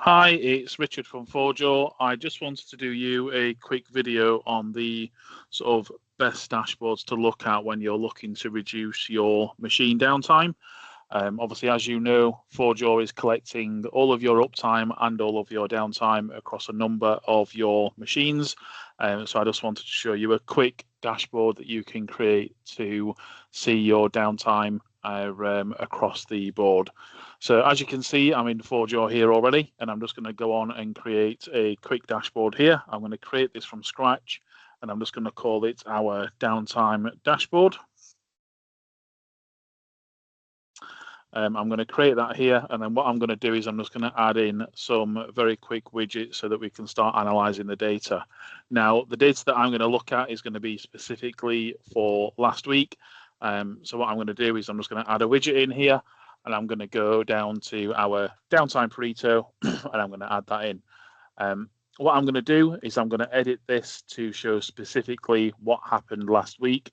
Hi, it's Richard from FourJaw. I just wanted to do you a quick video on the sort of best dashboards to look at when you're looking to reduce your machine downtime. Obviously, as you know, FourJaw is collecting all of your uptime and all of your downtime across a number of your machines. So I just wanted to show you a quick dashboard that you can create to see your downtime across the board. So as you can see, I'm in FourJaw here already, and I'm just going to go on and create a quick dashboard here. I'm going to create this from scratch, and I'm just going to call it our downtime dashboard. I'm going to create that here, and then what I'm going to do is I'm just going to add in some very quick widgets so that we can start analyzing the data. Now, the data that I'm going to look at is going to be specifically for last week. So what I'm going to do is I'm just going to add a widget in here, and I'm going to go down to our downtime Pareto, and I'm going to add that in. What I'm going to do is I'm going to edit this to show specifically what happened last week.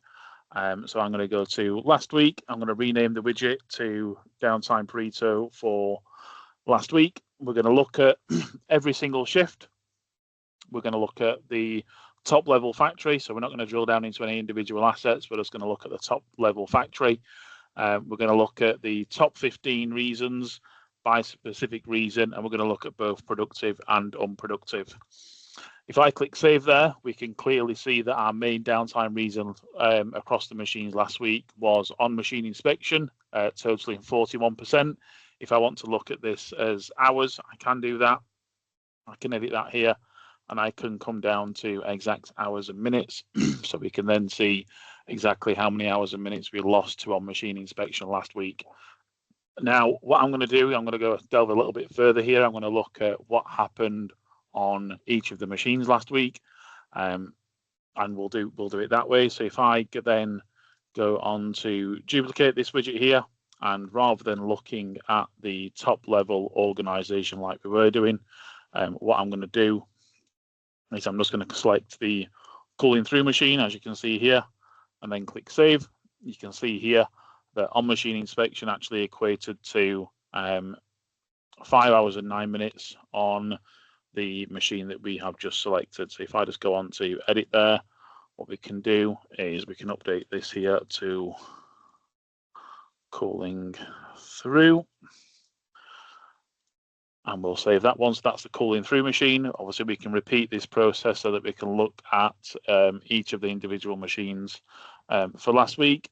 So I'm going to go to last week. I'm going to rename the widget to downtime Pareto for last week. We're going to look at every single shift. We're going to look at the top level factory. So we're not going to drill down into any individual assets. We're just going to look at the top level factory. We're going to look at the top 15 reasons by specific reason, and we're going to look at both productive and unproductive. If I click save there, we can clearly see that our main downtime reason across the machines last week was on machine inspection, totaling 41%. If I want to look at this as hours, I can do that. I can edit that here, and I can come down to exact hours and minutes. So we can then see exactly how many hours and minutes we lost to on machine inspection last week. Now, what I'm going to do, I'm going to go delve a little bit further here. I'm going to look at what happened on each of the machines last week, and we'll do it that way. So if I could then go on to duplicate this widget here, and rather than looking at the top level organization like we were doing, what I'm going to do is I'm just going to select the cooling through machine, as you can see here, and then click save. You can see here that on machine inspection actually equated to 5 hours and 9 minutes on the machine that we have just selected. So if I just go on to edit there, what we can do is we can update this here to cooling through, and we'll save that one. So that's the cooling through machine. Obviously we can repeat this process so that we can look at each of the individual machines for last week.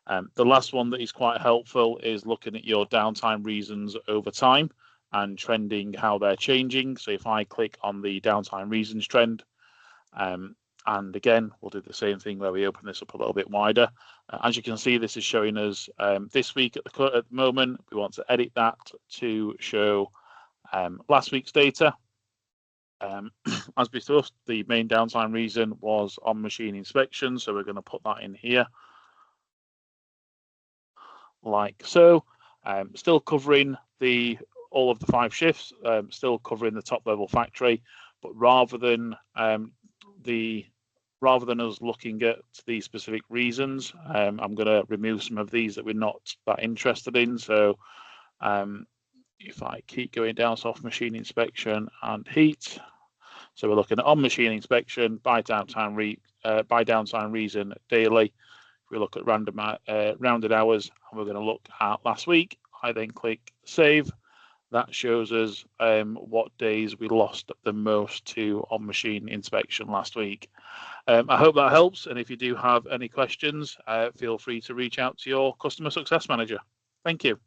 The last one that is quite helpful is looking at your downtime reasons over time and trending how they're changing. So if I click on the downtime reasons trend, and again, we'll do the same thing where we open this up a little bit wider. As you can see, this is showing us this week at the moment. We want to edit that to show last week's data. As we discussed, the main downtime reason was on machine inspection. So we're going to put that in here like so. Still covering all of the 5 shifts, still covering the top level factory, but rather than us looking at the specific reasons, I'm going to remove some of these that we're not that interested in. So if I keep going down, soft machine inspection and heat, so we're looking at on machine inspection by downtime reason daily. If we look at rounded hours, and we're going to look at last week, I then click save. That shows us what days we lost the most to on machine inspection last week. I hope that helps, and if you do have any questions, feel free to reach out to your customer success manager. Thank you.